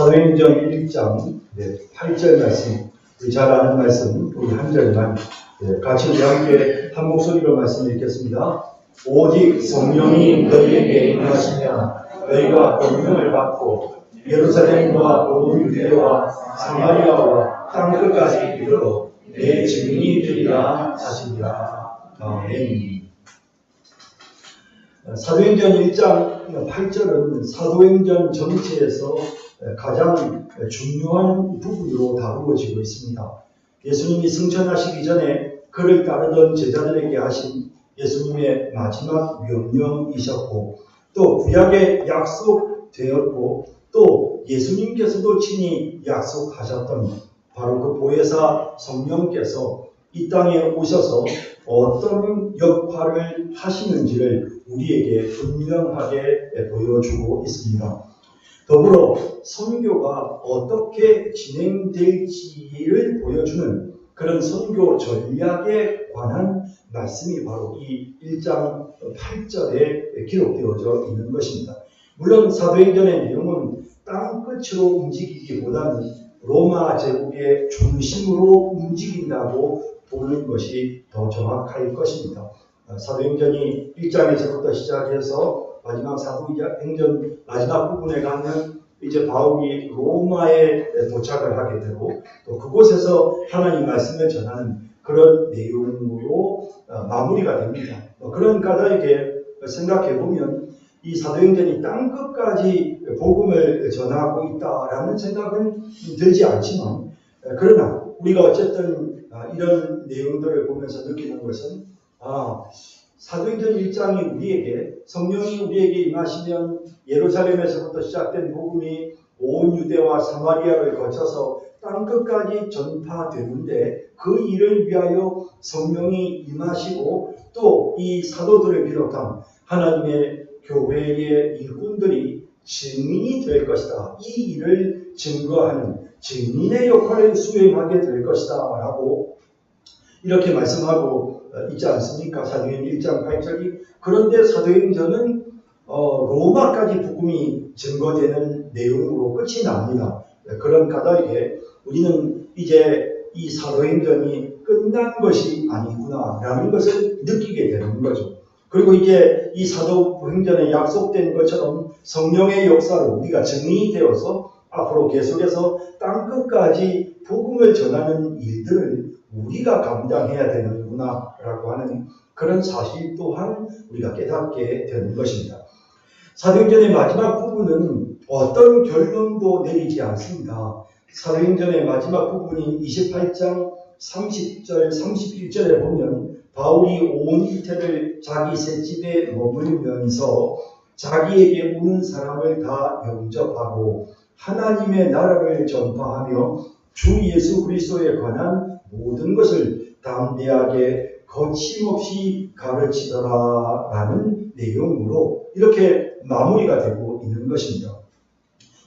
사도행전 1장 8절 말씀, 우리 잘 아는 말씀, 우리 한 절만 같이 우리 함께 한 목소리로 말씀 읽겠습니다. 오직 성령이 너희에게 임하시면 너희가 권능을 받고 예루살렘과 온 유대와 사마리아와 땅끝까지 이르러 내 증인이 되리라 하시니라. 아멘. 사도행전 1장 8절은 사도행전 전체에서 가장 중요한 부분으로 다루어지고 있습니다. 예수님이 승천하시기 전에 그를 따르던 제자들에게 하신 예수님의 마지막 명령이셨고, 또 구약에 약속되었고, 또 예수님께서도 친히 약속하셨던 바로 그 보혜사 성령께서 이 땅에 오셔서 어떤 역할을 하시는지를 우리에게 분명하게 보여주고 있습니다. 더불어 선교가 어떻게 진행될지를 보여주는 그런 선교 전략에 관한 말씀이 바로 이 1장 8절에 기록되어져 있는 것입니다. 물론 사도행전의 내용은 땅끝으로 움직이기보다는 로마 제국의 중심으로 움직인다고 보는 것이 더 정확할 것입니다. 사도행전이 1장에서부터 시작해서 마지막 사도행전 마지막 부분에 가면 이제 바울이 로마에 도착을 하게 되고, 또 그곳에서 하나님 말씀을 전하는 그런 내용으로 마무리가 됩니다. 그런 까닭에 생각해 보면 이 사도행전이 땅끝까지 복음을 전하고 있다라는 생각은 들지 않지만, 그러나 우리가 어쨌든 이런 내용들을 보면서 느끼는 것은 사도행전 1장이 우리에게, 성령이 우리에게 임하시면 예루살렘에서부터 시작된 복음이 온 유대와 사마리아를 거쳐서 땅끝까지 전파되는데, 그 일을 위하여 성령이 임하시고 또 이 사도들을 비롯한 하나님의 교회의 일꾼들이 증인이 될 것이다. 이 일을 증거하는 증인의 역할을 수행하게 될 것이다 라고 이렇게 말씀하고 있지 않습니까? 사도행전 1장 8절이. 그런데 사도행전은 로마까지 복음이 증거되는 내용으로 끝이 납니다. 그런 까닭에 우리는 이제 이 사도행전이 끝난 것이 아니구나 라는 것을 느끼게 되는 거죠. 그리고 이제 이 사도행전에 약속된 것처럼 성령의 역사로 우리가 증인이 되어서 앞으로 계속해서 땅끝까지 복음을 전하는 일들을 우리가 감당해야 되는구나 라고 하는 그런 사실 또한 우리가 깨닫게 되는 것입니다. 사도행전의 마지막 부분은 어떤 결론도 내리지 않습니다. 사도행전의 마지막 부분인 28장 30절 31절에 보면 바울이 온 이태를 자기 셋집에 머물면서 자기에게 오는 사람을 다 영접하고 하나님의 나라를 전파하며 주 예수 그리스도에 관한 모든 것을 담대하게 거침없이 가르치더라라는 내용으로 이렇게 마무리가 되고 있는 것입니다.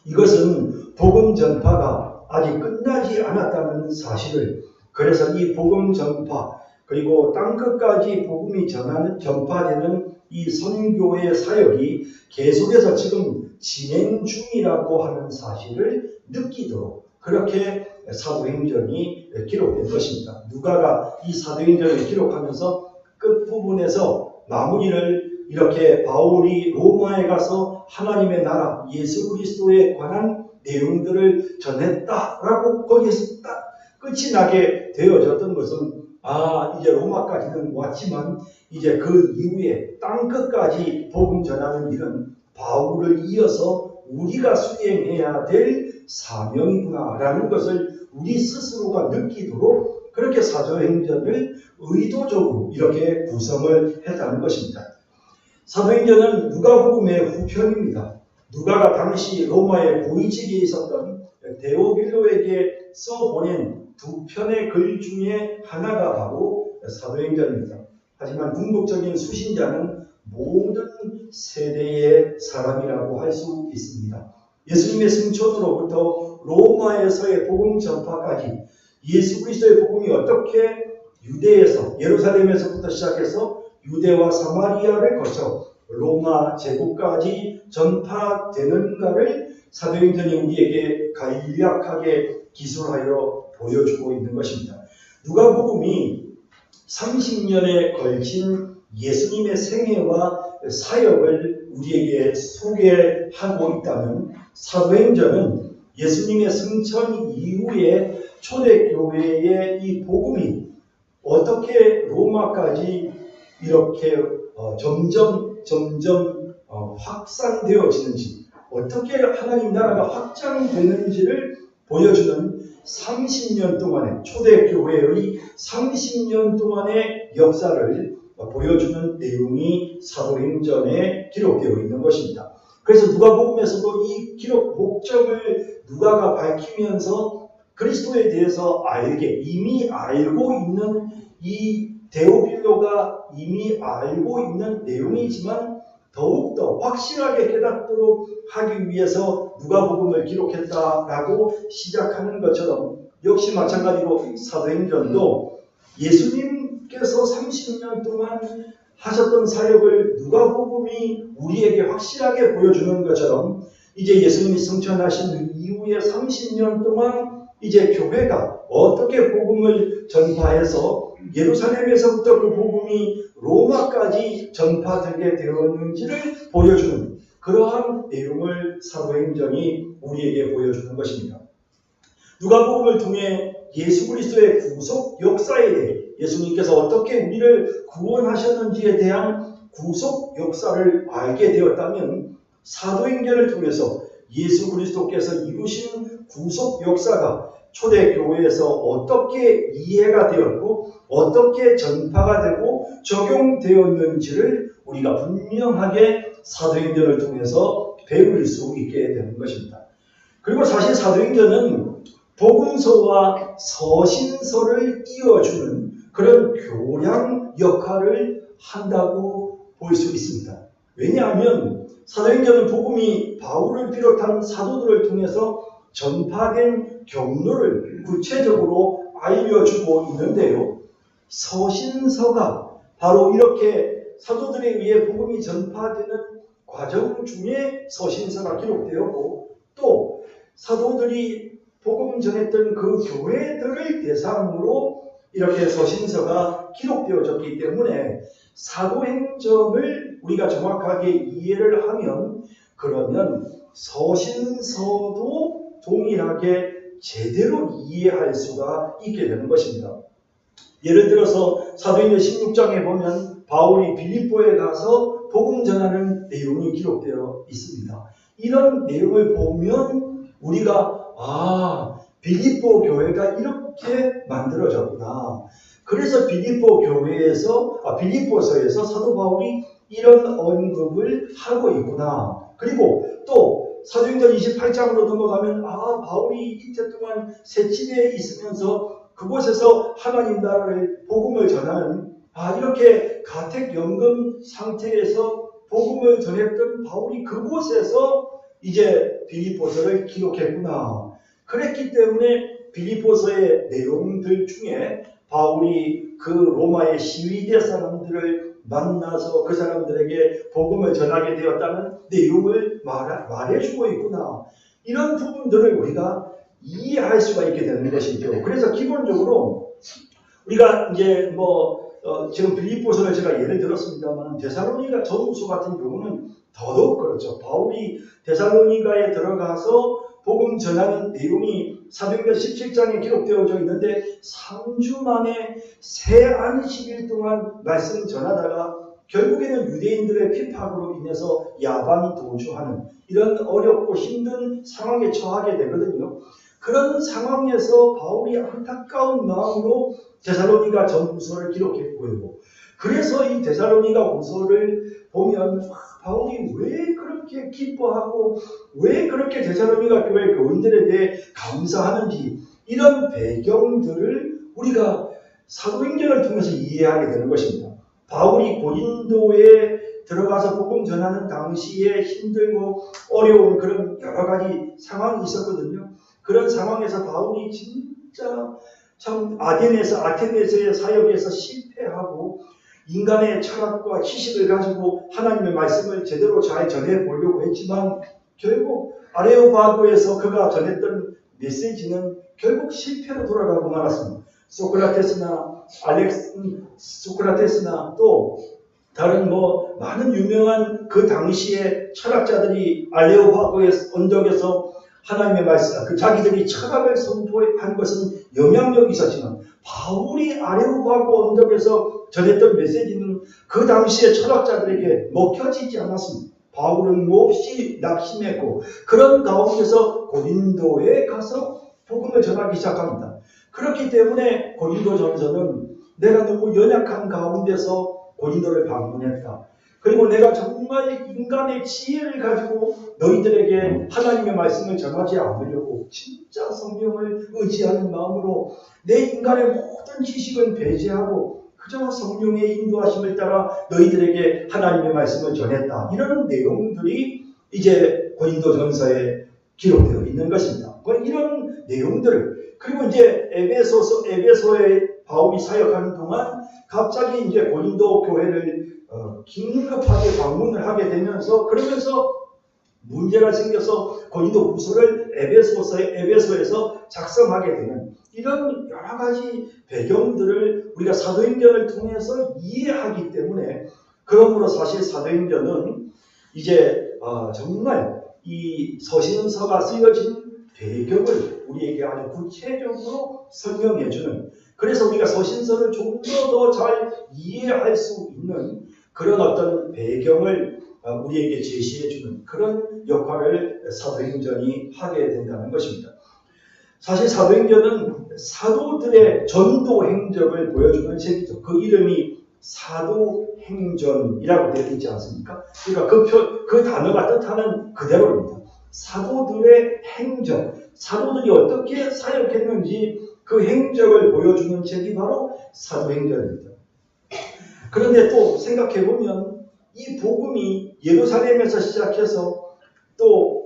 이것은 복음 전파가 아직 끝나지 않았다는 사실을, 그래서 이 복음 전파 그리고 땅끝까지 복음이 전파되는 이 선교의 사역이 계속해서 지금 진행 중이라고 하는 사실을 느끼도록 그렇게 사도행전이 기록된 것입니다. 누가가 이 사도행전을 기록하면서 끝부분에서 마무리를 이렇게 바울이 로마에 가서 하나님의 나라 예수 그리스도에 관한 내용들을 전했다라고 거기에서 딱 끝이 나게 되어졌던 것은 이제 로마까지는 왔지만 이제 그 이후에 땅끝까지 복음 전하는 일은 바울을 이어서 우리가 수행해야 될 사명이구나 라는 것을 우리 스스로가 느끼도록 그렇게 사도행전을 의도적으로 이렇게 구성을 했다는 것입니다. 사도행전은 누가복음의 후편입니다. 누가가 당시 로마의 고위직에 있었던 데오빌로에게 써보낸 두 편의 글 중에 하나가 바로 사도행전입니다. 하지만 궁극적인 수신자는 모든 세대의 사람이라고 할 수 있습니다. 예수님의 승천으로부터 로마에서의 복음 전파까지 예수 그리스도의 복음이 어떻게 유대에서 예루살렘에서부터 시작해서 유대와 사마리아를 거쳐 로마 제국까지 전파되는가를 사도행전이 우리에게 간략하게 기술하여 보여주고 있는 것입니다. 누가복음이 30년에 걸친 예수님의 생애와 사역을 우리에게 소개하고 있다면, 사도행전은 예수님의 승천 이후에 초대교회의 이 복음이 어떻게 로마까지 이렇게 점점 확산되어지는지, 어떻게 하나님 나라가 확장되는지를 보여주는 30년 동안의 초대교회의 30년 동안의 역사를 보여주는 내용이 사도행전에 기록되어 있는 것입니다. 그래서 누가복음에서도 이 기록 목적을 누가가 밝히면서 그리스도에 대해서 이미 알고 있는 이 데오빌로가 이미 알고 있는 내용이지만 더욱더 확실하게 깨닫도록 하기 위해서 누가복음을 기록했다라고 시작하는 것처럼, 역시 마찬가지로 사도행전도 예수님께서 30년 동안 하셨던 사역을 누가복음이 우리에게 확실하게 보여주는 것처럼, 이제 예수님이 승천하신 이후에 30년 동안 이제 교회가 어떻게 복음을 전파해서 예루살렘에서부터 그 복음이 로마까지 전파되게 되었는지를 보여주는 그러한 내용을 사도행전이 우리에게 보여주는 것입니다. 누가복음을 통해 예수 그리스도의 구속 역사에 대해, 예수님께서 어떻게 우리를 구원하셨는지에 대한 구속 역사를 알게 되었다면, 사도행전을 통해서 예수 그리스도께서 이루신 구속 역사가 초대교회에서 어떻게 이해가 되었고 어떻게 전파가 되고 적용되었는지를 우리가 분명하게 사도행전을 통해서 배울 수 있게 되는 것입니다. 그리고 사실 사도행전은 복음서와 서신서를 이어주는 그런 교량 역할을 한다고 볼 수 있습니다. 왜냐하면 사도행전은 복음이 바울을 비롯한 사도들을 통해서 전파된 경로를 구체적으로 알려주고 있는데요. 서신서가 바로 이렇게 사도들에 의해 복음이 전파되는 과정 중에 서신서가 기록되었고, 또 사도들이 복음 전했던 그 교회들을 대상으로 이렇게 서신서가 기록되어졌기 때문에 사도행전을 우리가 정확하게 이해를 하면, 그러면 서신서도 동일하게 제대로 이해할 수가 있게 되는 것입니다. 예를 들어서 사도행전 16장에 보면 바울이 빌립보에 가서 복음 전하는 내용이 기록되어 있습니다. 이런 내용을 보면 우리가 빌립보 교회가 이렇게 만들어졌구나. 그래서 빌립보서에서 사도 바울이 이런 언급을 하고 있구나. 그리고 또 사도행전 28장으로 넘어가면 바울이 이때 동안 셋집에 있으면서 그곳에서 하나님 나라를 복음을 전하는 이렇게 가택연금 상태에서 복음을 전했던 바울이 그곳에서 이제 빌립보서를 기록했구나. 그랬기 때문에 빌립보서의 내용들 중에 바울이 그 로마의 시위대 사람들을 만나서 그 사람들에게 복음을 전하게 되었다는 내용을 말해주고 있구나. 이런 부분들을 우리가 이해할 수가 있게 되는 것이죠. 그래서 기본적으로 우리가 이제 지금 빌립보서를 제가 예를 들었습니다만, 데살로니가 전후서 같은 경우는 더더욱 그렇죠. 바울이 데살로니가에 들어가서 복음 전하는 내용이 사도행전 17장에 기록되어져 있는데 3주 만에 새 안식일 동안 말씀 전하다가 결국에는 유대인들의 핍박으로 인해서 야반 도주하는 이런 어렵고 힘든 상황에 처하게 되거든요. 그런 상황에서 바울이 안타까운 마음으로 데살로니가 전후서를 기록했고요. 그래서 이 데살로니가 후서를 보면 바울이 왜 그렇게 기뻐하고 왜 그렇게 데살로니가 교회 교인들에 대해 감사하는지, 이런 배경들을 우리가 사도행전을 통해서 이해하게 되는 것입니다. 바울이 고린도에 들어가서 복음 전하는 당시에 힘들고 어려운 그런 여러 가지 상황이 있었거든요. 그런 상황에서 바울이 진짜 참 아테네에서의 사역에서 실패하고 인간의 철학과 지식을 가지고 하나님의 말씀을 제대로 잘 전해보려고 했지만 결국 아레오파고에서 그가 전했던 메시지는 결국 실패로 돌아가고 말았습니다. 소크라테스나 또 다른 많은 유명한 그 당시의 철학자들이 아레오파고의 언덕에서 하나님의 말씀, 자기들이 철학을 선포한 것은 영향력이 있었지만 바울이 아레오파고 언덕에서 전했던 메시지는 그 당시의 철학자들에게 먹혀지지 않았습니다. 바울은 몹시 낙심했고 그런 가운데서 고린도에 가서 복음을 전하기 시작합니다. 그렇기 때문에 고린도전서는 내가 너무 연약한 가운데서 고린도를 방문했다. 그리고 내가 정말 인간의 지혜를 가지고 너희들에게 하나님의 말씀을 전하지 않으려고 진짜 성령을 의지하는 마음으로 내 인간의 모든 지식은 배제하고 그저 성령의 인도하심을 따라 너희들에게 하나님의 말씀을 전했다. 이런 내용들이 이제 고린도전서에 기록되어 있는 것입니다. 이런 내용들을 그리고 이제 에베소에 바울이 사역하는 동안 갑자기 이제 고린도 교회를 긴급하게 방문을 하게 되면서 그러면서 문제가 생겨서 고린도 후서를 에베소에서 작성하게 되는 이런 여러 가지 배경들을 우리가 사도행전을 통해서 이해하기 때문에 그러므로 사실 사도행전은 이제 정말 이 서신서가 쓰여진 배경을 우리에게 아주 구체적으로 설명해주는 그래서 우리가 서신서를 조금 더 잘 이해할 수 있는 그런 어떤 배경을 우리에게 제시해주는 그런 역할을 사도행전이 하게 된다는 것입니다. 사실 사도행전은 사도들의 전도 행적을 보여주는 책이죠. 그 이름이 사도행전이라고 되어 있지 않습니까? 그러니까 그 단어가 뜻하는 그대로입니다. 사도들의 행적, 사도들이 어떻게 사역했는지 그 행적을 보여주는 책이 바로 사도행전입니다. 그런데 또 생각해보면 이 복음이 예루살렘에서 시작해서 또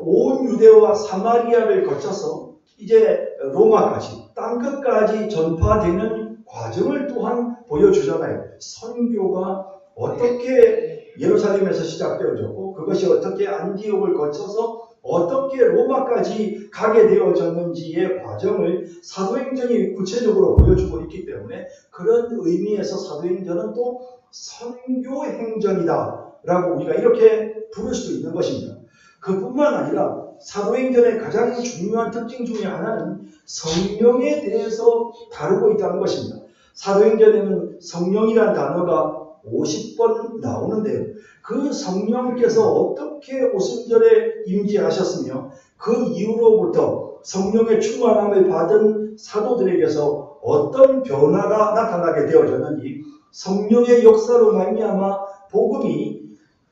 온 유대와 사마리아를 거쳐서 이제 로마까지 땅끝까지 전파되는 과정을 또한 보여주잖아요. 선교가 어떻게 예루살렘에서 시작되어졌고 그것이 어떻게 안디옥을 거쳐서 어떻게 로마까지 가게 되어졌는지의 과정을 사도행전이 구체적으로 보여주고 있기 때문에 그런 의미에서 사도행전은 또 선교행전이다 라고 우리가 이렇게 부를 수도 있는 것입니다. 그뿐만 아니라 사도행전의 가장 중요한 특징 중에 하나는 성령에 대해서 다루고 있다는 것입니다. 사도행전에는 성령이라는 단어가 50번 나오는데요. 그 성령께서 어떻게 오순절에 임재하셨으며 그 이후로부터 성령의 충만함을 받은 사도들에게서 어떤 변화가 나타나게 되어졌는지 성령의 역사로 말미암아 복음이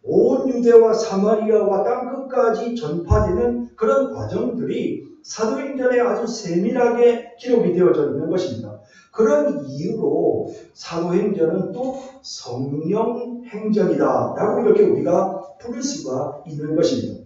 온 유대와 사마리아와 땅끝까지 전파되는 그런 과정들이 사도행전에 아주 세밀하게 기록이 되어져 있는 것입니다. 그런 이유로 사도행전은 또 성령행전이다 라고 이렇게 우리가 부를 수가 있는 것입니다.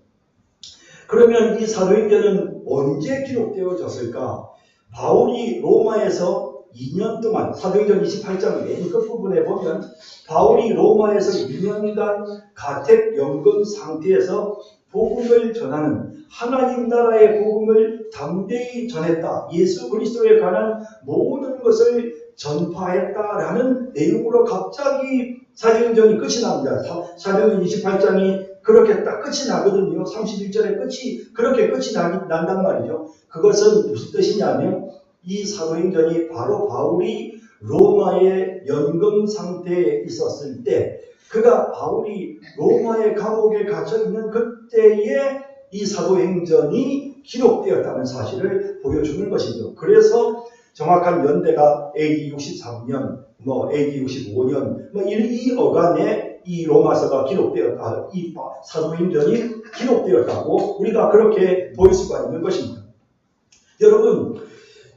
그러면 이 사도행전은 언제 기록되어졌을까? 바울이 로마에서 2년 동안 사도행전 28장 맨 끝부분에 보면 바울이 로마에서 2년간 가택연금 상태에서 복음을 전하는 하나님 나라의 복음을 담대히 전했다. 예수 그리스도에 관한 모든 것을 전파했다라는 내용으로 갑자기 사도행전이 끝이 납니다. 사도행전 28장이 그렇게 딱 끝이 나거든요. 31절에 그렇게 끝이 난단 말이죠. 그것은 무슨 뜻이냐면 이 사도행전이 바로 바울이 로마의 연금 상태에 있었을 때 바울이 로마의 감옥에 갇혀 있는 그때에 이 사도행전이 기록되었다는 사실을 보여주는 것이죠. 그래서 정확한 연대가 AD 63년, AD 65년, 이 어간에 이 로마서가 기록되었다, 이 사도행전이 기록되었다고 우리가 그렇게 볼 수가 있는 것입니다. 여러분,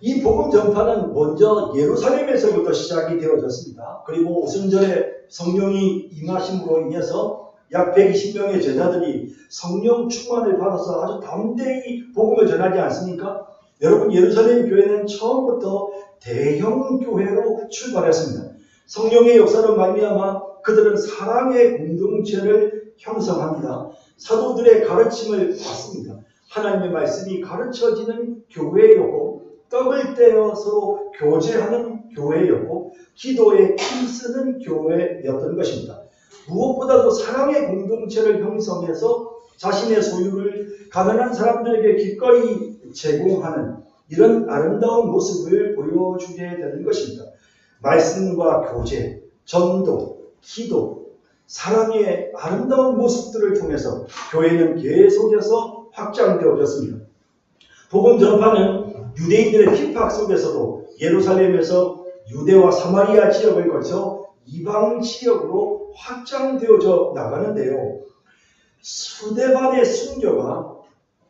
이 복음 전파는 먼저 예루살렘에서부터 시작이 되어졌습니다. 그리고 오순절에 성령이 임하심으로 인해서 약 120명의 제자들이 성령 충만을 받아서 아주 담대히 복음을 전하지 않습니까? 여러분, 예루살렘 교회는 처음부터 대형 교회로 출발했습니다. 성령의 역사로 말미암아 그들은 사랑의 공동체를 형성합니다. 사도들의 가르침을 받습니다. 하나님의 말씀이 가르쳐지는 교회였고, 떡을 떼어 서로 교제하는 교회였고, 기도에 힘쓰는 교회였던 것입니다. 무엇보다도 사랑의 공동체를 형성해서 자신의 소유를 가난한 사람들에게 기꺼이 제공하는 이런 아름다운 모습을 보여주게 되는 것입니다. 말씀과 교제, 전도, 기도, 사랑의 아름다운 모습들을 통해서 교회는 계속해서 확장되어졌습니다. 복음 전파는 유대인들의 핍박 속에서도 예루살렘에서 유대와 사마리아 지역을 거쳐 이방 지역으로 확장되어져 나가는데요. 스데반의 순교가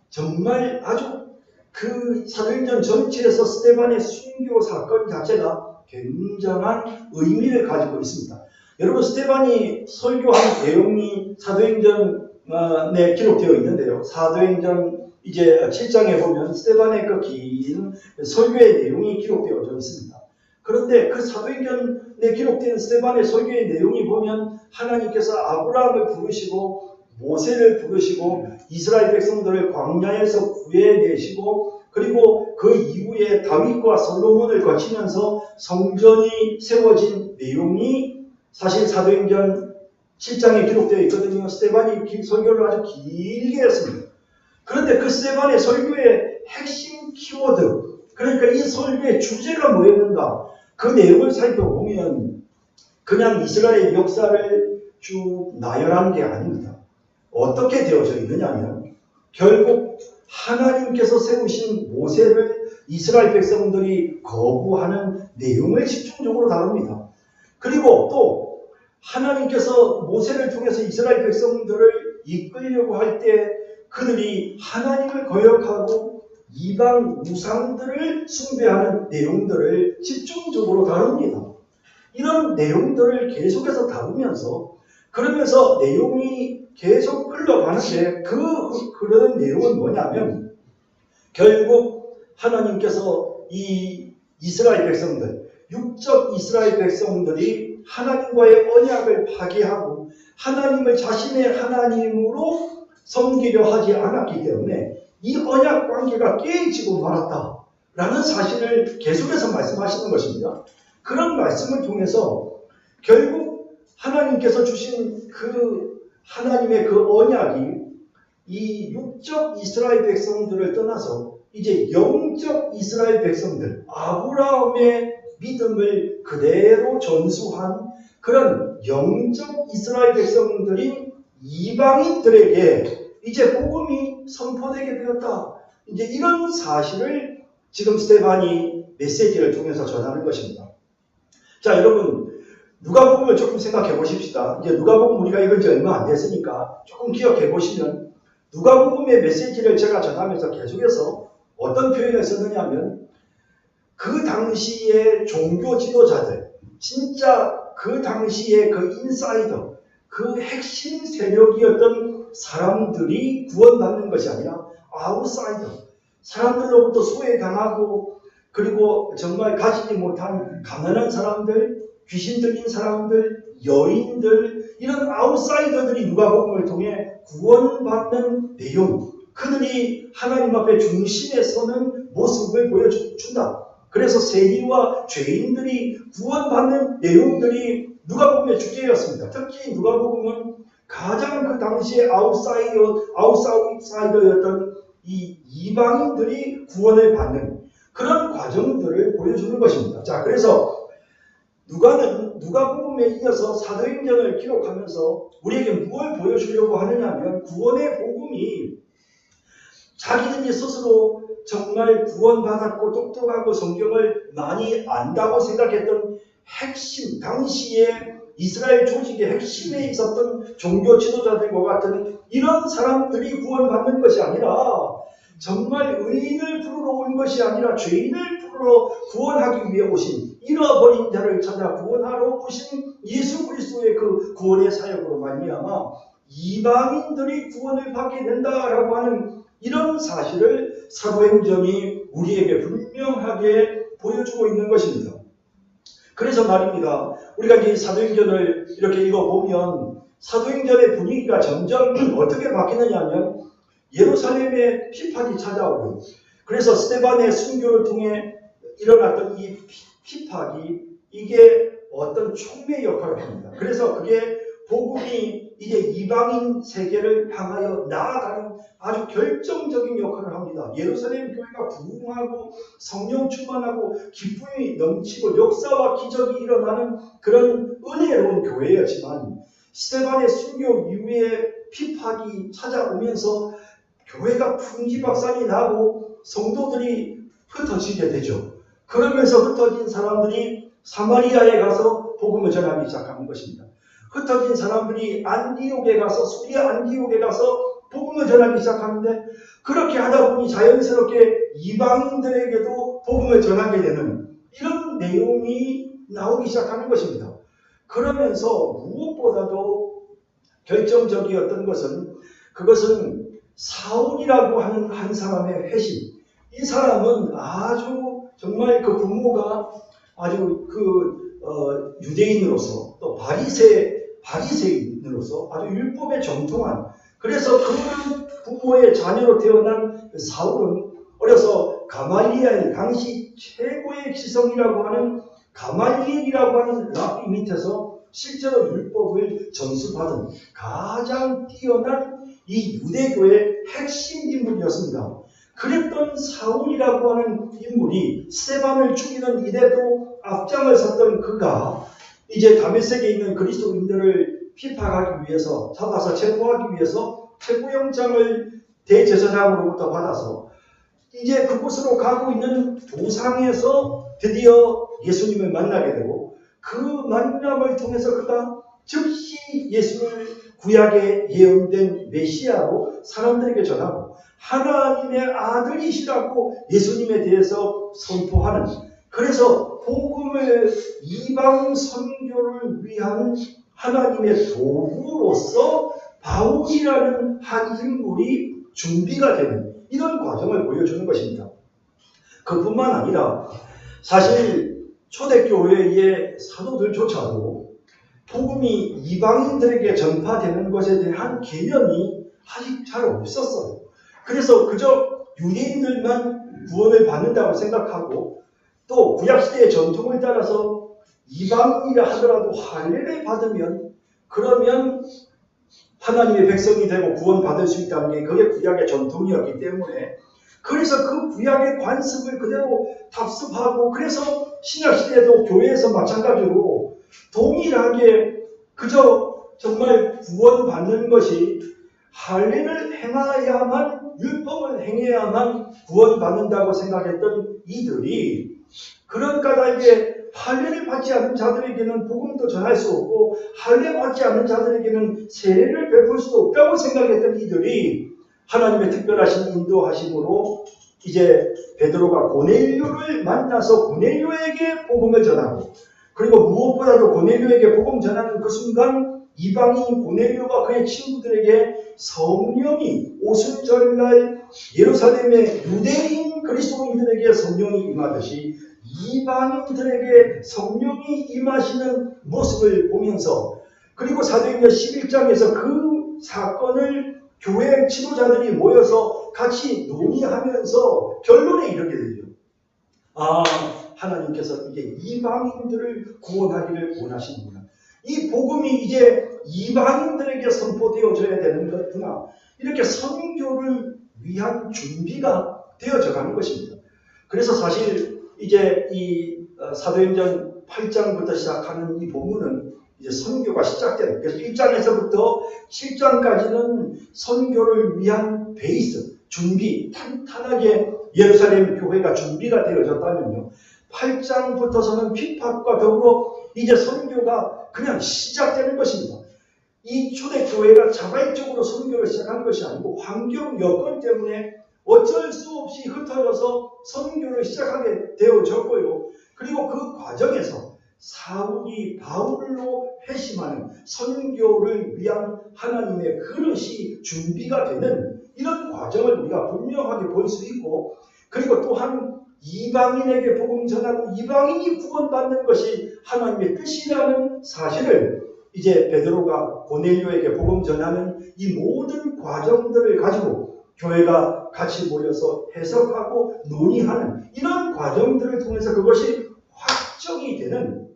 정말 아주 그 사도행전 전체에서 스데반의 순교 사건 자체가 굉장한 의미를 가지고 있습니다. 여러분, 스데반이 설교한 내용이 사도행전에 기록되어 있는데요. 사도행전 이제 7장에 보면 스데반의 그 긴 설교의 내용이 기록되어져 있습니다. 그런데 그 사도행전에 기록된 스데반의 설교의 내용이 보면 하나님께서 아브라함을 부르시고 모세를 부르시고 이스라엘 백성들을 광야에서 구해내시고 그리고 그 이후에 다윗과 솔로몬을 거치면서 성전이 세워진 내용이 사실 사도행전 7장에 기록되어 있거든요. 스데반이 설교를 아주 길게 했습니다. 그런데 그 스데반의 설교의 핵심 키워드, 그러니까 이 설교의 주제가 뭐였는가, 그 내용을 살펴보면 그냥 이스라엘 역사를 쭉 나열한 게 아닙니다. 어떻게 되어져 있느냐면 결국 하나님께서 세우신 모세를 이스라엘 백성들이 거부하는 내용을 집중적으로 다룹니다. 그리고 또 하나님께서 모세를 통해서 이스라엘 백성들을 이끌려고 할 때 그들이 하나님을 거역하고 이방 우상들을 숭배하는 내용들을 집중적으로 다룹니다. 이런 내용들을 계속해서 다루면서 그러면서 내용이 계속 흘러가는데 그런 내용은 뭐냐면 결국 하나님께서 이 이스라엘 백성들, 육적 이스라엘 백성들이 하나님과의 언약을 파기하고 하나님을 자신의 하나님으로 섬기려 하지 않았기 때문에 이 언약 관계가 깨지고 말았다라는 사실을 계속해서 말씀하시는 것입니다. 그런 말씀을 통해서 결국 하나님께서 주신 그 하나님의 그 언약이 이 육적 이스라엘 백성들을 떠나서 이제 영적 이스라엘 백성들, 아브라함의 믿음을 그대로 전수한 그런 영적 이스라엘 백성들인 이방인들에게 이제 복음이 선포되게 되었다. 이제 이런 사실을 지금 스데반이 메시지를 통해서 전하는 것입니다. 자, 여러분, 누가복음을 조금 생각해 보십시다. 이제 누가복음 우리가 읽은 지 얼마 안 됐으니까 조금 기억해 보시면 누가복음의 메시지를 제가 전하면서 계속해서 어떤 표현을 썼느냐면 그 당시의 종교 지도자들, 진짜 그 당시의 그 인사이더, 그 핵심 세력이었던 사람들이 구원받는 것이 아니라 아웃사이더, 사람들로부터 소외당하고 그리고 정말 가지지 못한 가난한 사람들, 귀신 들린 사람들, 여인들, 이런 아웃사이더들이 누가복음을 통해 구원받는 내용, 그들이 하나님 앞에 중심에 서는 모습을 보여준다. 그래서 세리와 죄인들이 구원받는 내용들이 누가복음의 주제였습니다. 특히 누가복음은 가장 그 당시에 아웃사이더였던 이 이방인들이 구원을 받는 그런 과정들을 보여주는 것입니다. 자, 그래서 누가복음에 이어서 사도행전을 기록하면서 우리에게 무엇을 보여주려고 하느냐 하면 구원의 복음이 자기들이 스스로 정말 구원받았고 똑똑하고 성경을 많이 안다고 생각했던 핵심, 당시에 이스라엘 조직의 핵심에 있었던 종교 지도자들과 같은 이런 사람들이 구원받는 것이 아니라 정말 의인을 부르러 온 것이 아니라 죄인을 부르러 구원하기 위해 오신, 잃어버린 자를 찾아 구원하러 오신 예수 그리스도의 그 구원의 사역으로 말미암아 이방인들이 구원을 받게 된다라고 하는 이런 사실을 사도행전이 우리에게 분명하게 보여주고 있는 것입니다. 그래서 말입니다. 우리가 이제 사도행전을 이렇게 읽어보면 사도행전의 분위기가 점점 어떻게 바뀌느냐 하면 예루살렘에 핍박이 찾아오고, 그래서 스데반의 순교를 통해 일어났던 이 핍박이 이게 어떤 촉매 역할을 합니다. 그래서 그게 복음이 이제 이방인 세계를 향하여 나아가는 아주 결정적인 역할을 합니다. 예루살렘 교회가 부흥하고 성령 충만하고 기쁨이 넘치고 역사와 기적이 일어나는 그런 은혜로운 교회였지만, 스데반의 순교 이후에 핍박이 찾아오면서 교회가 풍지박산이 나고 성도들이 흩어지게 되죠. 그러면서 흩어진 사람들이 사마리아에 가서 복음을 전하기 시작하는 것입니다. 흩어진 사람들이 안디옥에 가서, 수리아 안디옥에 가서 복음을 전하기 시작하는데, 그렇게 하다 보니 자연스럽게 이방인들에게도 복음을 전하게 되는 이런 내용이 나오기 시작하는 것입니다. 그러면서 무엇보다도 결정적이었던 것은, 그것은 사울이라고 하는 한 사람의 회심. 이 사람은 아주 정말 그 부모가 아주 유대인으로서 또 바리새인으로서 아주 율법에 정통한, 그래서 그 부모의 자녀로 태어난 사울은 어려서 가말리엘, 당시 최고의 지성이라고 하는 가말리엘이라고 하는 랍비 밑에서 실제로 율법을 전수받은 가장 뛰어난 이 유대교의 핵심 인물이었습니다. 그랬던 사울이라고 하는 인물이 스데반을 죽이는 일에도 앞장을 섰던 그가 이제 다메섹에 있는 그리스도인들을 핍박하기 위해서, 잡아서 체포하기 위해서 체포영장을 대제사장으로부터 받아서 이제 그곳으로 가고 있는 도상에서 드디어 예수님을 만나게 되고, 그 만남을 통해서 그가 즉시 예수를 구약에 예언된 메시아로 사람들에게 전하고 하나님의 아들이시라고 예수님에 대해서 선포하는, 그래서 복음을 이방 선교를 위한 하나님의 도구로서 바울이라는 한 인물이 준비가 되는 이런 과정을 보여주는 것입니다. 그뿐만 아니라 사실 초대교회의 사도들조차도 복음이 이방인들에게 전파되는 것에 대한 개념이 아직 잘 없었어요. 그래서 그저 유대인들만 구원을 받는다고 생각하고, 또 구약시대의 전통을 따라서 이방인이라 하더라도 할례를 받으면 그러면 하나님의 백성이 되고 구원받을 수 있다는 게 그게 구약의 전통이었기 때문에, 그래서 그 구약의 관습을 그대로 답습하고, 그래서 신약시대에도 교회에서 마찬가지로 동일하게 그저 정말 구원받는 것이 할례를 행해야만, 율법을 행해야만 구원받는다고 생각했던 이들이, 그런 까닭에 할례를 받지 않은 자들에게는 복음도 전할 수 없고 할례 받지 않은 자들에게는 세례를 베풀 수도 없다고 생각했던 이들이 하나님의 특별하신 인도하심으로 이제 베드로가 고넬료를 만나서 고넬료에게 복음을 전하고, 그리고 무엇보다도 고넬료에게 복음 전하는 그 순간 이방인 고넬료가 그의 친구들에게 성령이 오순절날 예루살렘의 유대인 그리스도인들에게 성령이 임하듯이 이방인들에게 성령이 임하시는 모습을 보면서, 그리고 사도행전 11장에서 그 사건을 교회 지도자들이 모여서 같이 논의하면서 결론에 이르게 되죠. 하나님께서 이제 이방인들을 구원하기를 원하시는구나. 이 복음이 이제 이방인들에게 선포되어져야 되는 거구나. 이렇게 선교를 위한 준비가 되어져 가는 것입니다. 그래서 사실 이제 이 사도행전 8장부터 시작하는 이 본문은 이제 선교가 시작되는, 그래서 1장에서부터 7장까지는 선교를 위한 베이스, 준비, 탄탄하게 예루살렘 교회가 준비가 되어졌다면요, 8장부터서는 핍박과 더불어 이제 선교가 그냥 시작되는 것입니다. 이 초대교회가 자발적으로 선교를 시작한 것이 아니고 환경 여건 때문에 어쩔 수 없이 흩어져서 선교를 시작하게 되어졌고요. 그리고 그 과정에서 사울이 바울로 회심하는 선교를 위한 하나님의 그릇이 준비가 되는 이런 과정을 우리가 분명하게 볼 수 있고, 그리고 또한 이방인에게 복음 전하고 이방인이 구원받는 것이 하나님의 뜻이라는 사실을 이제 베드로가 고넬료에게 복음 전하는 이 모든 과정들을 가지고 교회가 같이 모여서 해석하고 논의하는 이런 과정들을 통해서 그것이 확정이 되는,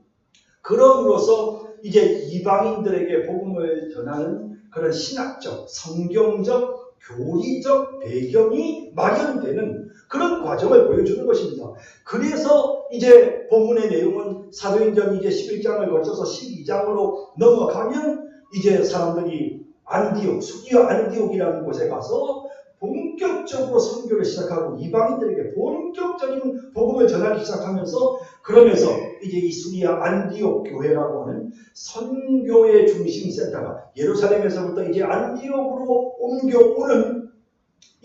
그럼으로써 이제 이방인들에게 복음을 전하는 그런 신학적, 성경적, 교리적 배경이 마련되는 그런 과정을 보여주는 것입니다. 그래서 이제 본문의 내용은 사도행전 이제 11장을 거쳐서 12장으로 넘어가면 이제 사람들이 안디옥, 수디아 안디옥이라는 곳에 가서 본격적으로 선교를 시작하고 이방인들에게 본격적인 복음을 전하기 시작하면서, 그러면서 이제 이 수디아 안디옥 교회라고 하는 선교의 중심 센터가 예루살렘에서부터 이제 안디옥으로 옮겨오는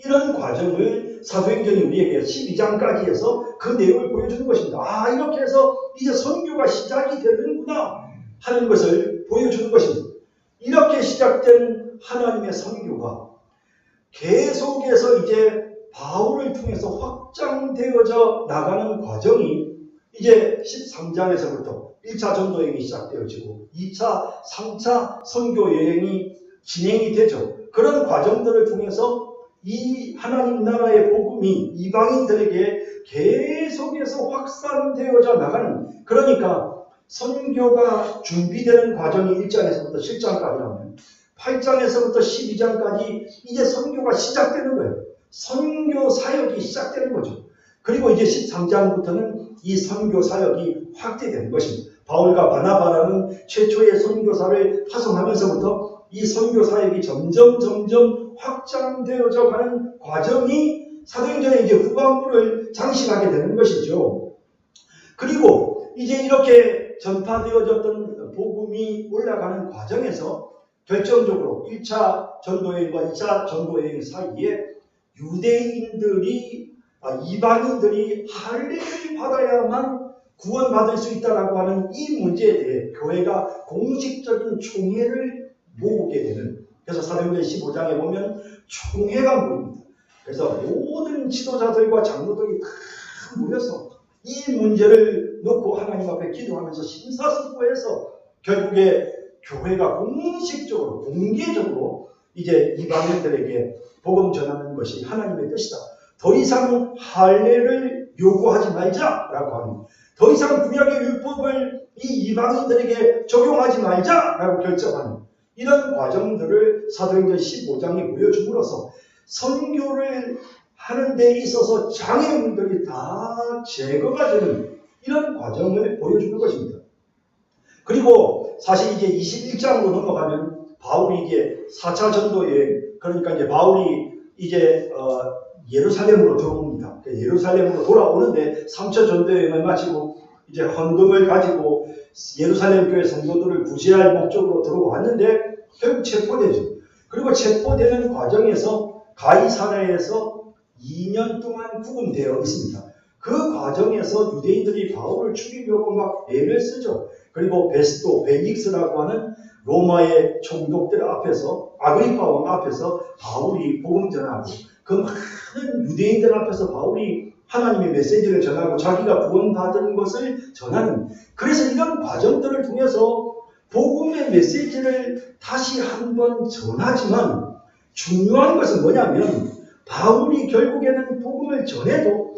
이런 과정을 사도행전이 우리에게 12장까지 해서 그 내용을 보여주는 것입니다. 아, 이렇게 해서 이제 선교가 시작이 되는구나 하는 것을 보여주는 것입니다. 이렇게 시작된 하나님의 선교가 계속해서 이제 바울을 통해서 확장되어져 나가는 과정이 이제 13장에서부터 1차 전도여행이 시작되어지고 2차, 3차 선교 여행이 진행이 되죠. 그런 과정들을 통해서 이 하나님 나라의 복음이 이방인들에게 계속해서 확산되어져 나가는, 그러니까 선교가 준비되는 과정이 1장에서부터 7장까지라면 8장에서부터 12장까지 이제 선교가 시작되는 거예요. 선교 사역이 시작되는 거죠. 그리고 이제 13장부터는 이 선교 사역이 확대되는 것입니다. 바울과 바나바라는 최초의 선교사를 파송하면서부터 이 선교 사역이 점점 확장되어져 가는 과정이 사도행전의 이제 후반부를 장식하게 되는 것이죠. 그리고 이제 이렇게 전파되어졌던 복음이 올라가는 과정에서 결정적으로 1차 전도여행과 2차 전도여행 사이에 유대인들이, 이방인들이 할례를 받아야만 구원받을 수 있다라고 하는 이 문제에 대해 교회가 공식적인 총회를 모으게 되는, 그래서 사도행전 15장에 보면 총회가 모입니다. 그래서 모든 지도자들과 장로들이 다 모여서 이 문제를 놓고 하나님 앞에 기도하면서 심사숙고해서 결국에 교회가 공식적으로, 공개적으로 이제 이방인들에게 복음 전하는 것이 하나님의 뜻이다. 더 이상 할례를 요구하지 말자라고 하는, 더 이상 구약의 율법을 이 이방인들에게 적용하지 말자라고 결정하는 이런 과정들을 사도행전 15장이 보여줌으로써 선교를 하는 데 있어서 장애물들이 다 제거가 되는 이런 과정을 보여주는 것입니다. 그리고 사실 이제 21장으로 넘어가면 바울이 이제 4차 전도여행, 그러니까 이제 바울이 이제 예루살렘으로 들어옵니다. 예루살렘으로 돌아오는데 3차 전도여행을 마치고 이제 헌금을 가지고 예루살렘 교회 성도들을 구제할 목적으로 들어왔는데 결국 체포되죠. 그리고 체포되는 과정에서 가이사랴에서 2년 동안 구금되어 있습니다. 그 과정에서 유대인들이 바울을 죽이려고 막 애를 쓰죠. 그리고 베스도, 벨릭스라고 하는 로마의 총독들 앞에서, 아그리파 왕 앞에서 바울이 복음 전하고, 그 많은 유대인들 앞에서 바울이 하나님의 메시지를 전하고 자기가 구원받은 것을 전하는, 그래서 이런 과정들을 통해서 복음의 메시지를 다시 한번 전하지만 중요한 것은 뭐냐면 바울이 결국에는 복음을 전해도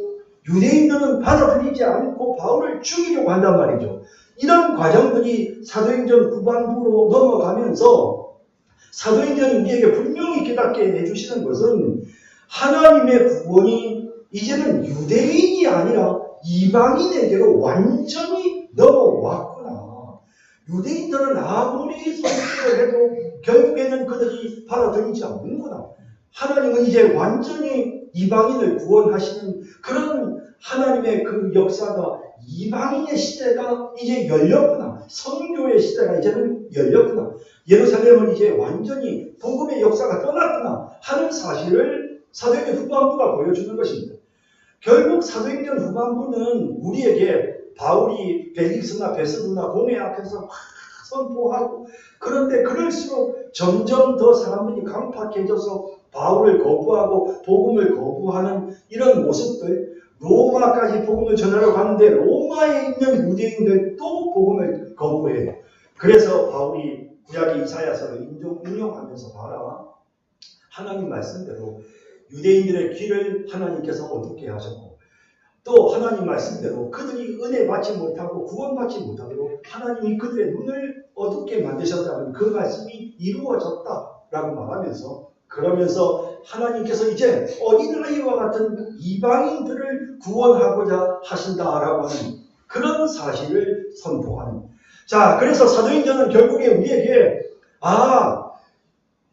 유대인들은 받아들이지 않고 바울을 죽이려고 한단 말이죠. 이런 과정들이 사도행전 후반부로 넘어가면서 사도행전이 우리에게 분명히 깨닫게 해주시는 것은 하나님의 구원이 이제는 유대인이 아니라 이방인에게로 완전히 넘어왔구나. 유대인들은 아무리 선교를 해도 결국에는 그들이 받아들이지 않는구나. 하나님은 이제 완전히 이방인을 구원하시는 그런 하나님의 그 역사가, 이방인의 시대가 이제 열렸구나. 선교의 시대가 이제는 열렸구나. 예루살렘은 이제 완전히 복음의 역사가 떠났구나 하는 사실을 사도행전 후반부가 보여주는 것입니다. 결국 사도행전 후반부는 우리에게 바울이 벨릭스나 베스도나 공회 앞에서 막 선포하고, 그런데 그럴수록 점점 더 사람들이 강팍해져서 바울을 거부하고 복음을 거부하는 이런 모습들, 로마까지 복음을 전하러 가는데 로마에 있는 유대인들도 복음을 거부해요. 그래서 바울이 구약 이사야서를 인용하면서 봐라. 하나님 말씀대로 유대인들의 길을 하나님께서 어둡게 하셨고 또 하나님 말씀대로 그들이 은혜 받지 못하고 구원받지 못하도록 하나님이 그들의 눈을 어둡게 만드셨다는 그 말씀이 이루어졌다라고 말하면서 그러면서 하나님께서 이제 어린아이와 같은 이방인들을 구원하고자 하신다라고 하는 그런 사실을 선포하는. 자, 그래서 사도행전은 결국에 우리에게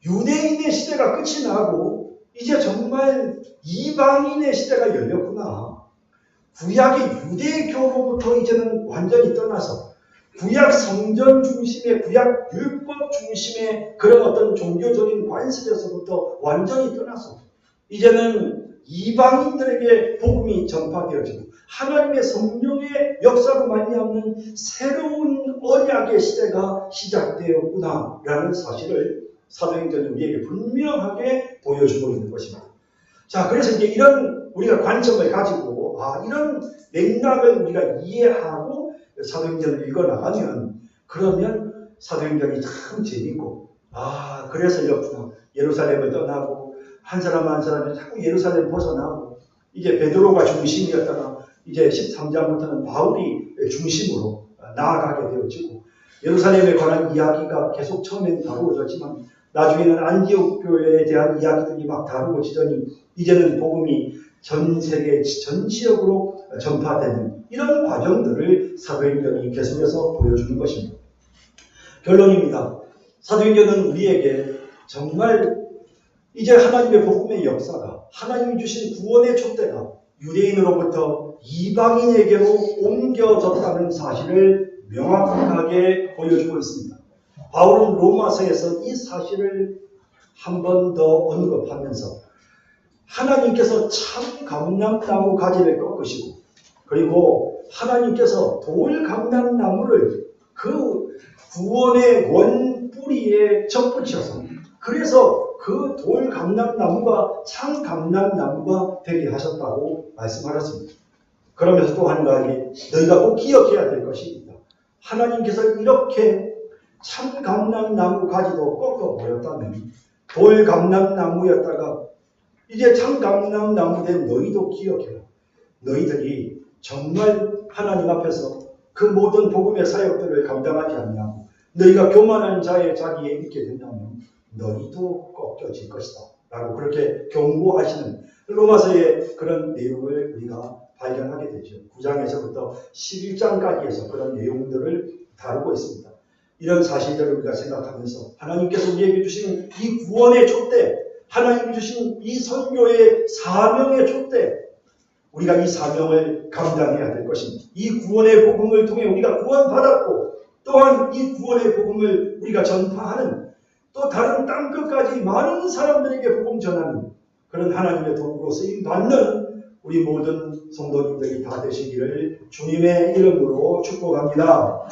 유대인의 시대가 끝이 나고 이제 정말 이방인의 시대가 열렸구나. 구약의 유대교로부터 이제는 완전히 떠나서 구약 성전 중심의 구약 율법 중심의 그런 어떤 종교적인 관습에서부터 완전히 떠나서 이제는 이방인들에게 복음이 전파되어지고 하나님의 성령의 역사로 말미암는 새로운 언약의 시대가 시작되었구나라는 사실을 사도행전이 우리에게 분명하게 보여주고 있는 것입니다. 자, 그래서 이제 이런 우리가 관점을 가지고 이런 맥락을 우리가 이해하고 사도행전을 읽어나가면 그러면 사도행전이 참 재밌고 그래서 이렇구나. 예루살렘을 떠나고 한 사람 한 사람이 자꾸 예루살렘 벗어나고 이제 베드로가 중심이었다가 이제 13장부터는 바울이 중심으로 나아가게 되어지고 예루살렘에 관한 이야기가 계속 처음엔 다루어졌지만 나중에는 안디옥 교회에 대한 이야기들이 막 다루어지더니 이제는 복음이 전 세계 전 지역으로 전파되는 이런 과정들을 사도행전이 계속해서 보여주는 것입니다. 결론입니다. 사도행전은 우리에게 정말 이제 하나님의 복음의 역사가 하나님이 주신 구원의 촛대가 유대인으로부터 이방인에게로 옮겨졌다는 사실을 명확하게 보여주고 있습니다. 바울은 로마서에서 이 사실을 한 번 더 언급하면서 하나님께서 참 감람나무 가지를 꺾으시고 그리고 하나님께서 돌 감람나무를 그 구원의 원뿌리에 접붙이셔서 그래서 그 돌 감람나무가 참 감람나무가 되게 하셨다고 말씀하셨습니다. 그러면서 또 한 가지 너희가 꼭 기억해야 될 것이 있다. 하나님께서 이렇게 참 감람나무 가지도 꺾어버렸다면 돌 감람나무였다가 이제 참 감람나무 된 너희도 기억해라. 너희들이 정말 하나님 앞에서 그 모든 복음의 사역들을 감당하지 않냐고 너희가 교만한 자의 자리에 있게 된다면 너희도 꺾여질 것이다. 라고 그렇게 경고하시는 로마서의 그런 내용을 우리가 발견하게 되죠. 9장에서부터 11장까지 해서 그런 내용들을 다루고 있습니다. 이런 사실들을 우리가 생각하면서 하나님께서 우리에게 주시는 이 구원의 촛대, 하나님이 주신 이 선교의 사명의 촛대, 우리가 이 사명을 감당해야 될 것입니다. 이 구원의 복음을 통해 우리가 구원받았고 또한 이 구원의 복음을 우리가 전파하는 또 다른 땅끝까지 많은 사람들에게 복음 전하는 그런 하나님의 도구로 쓰임받는 우리 모든 성도님들이 다 되시기를 주님의 이름으로 축복합니다.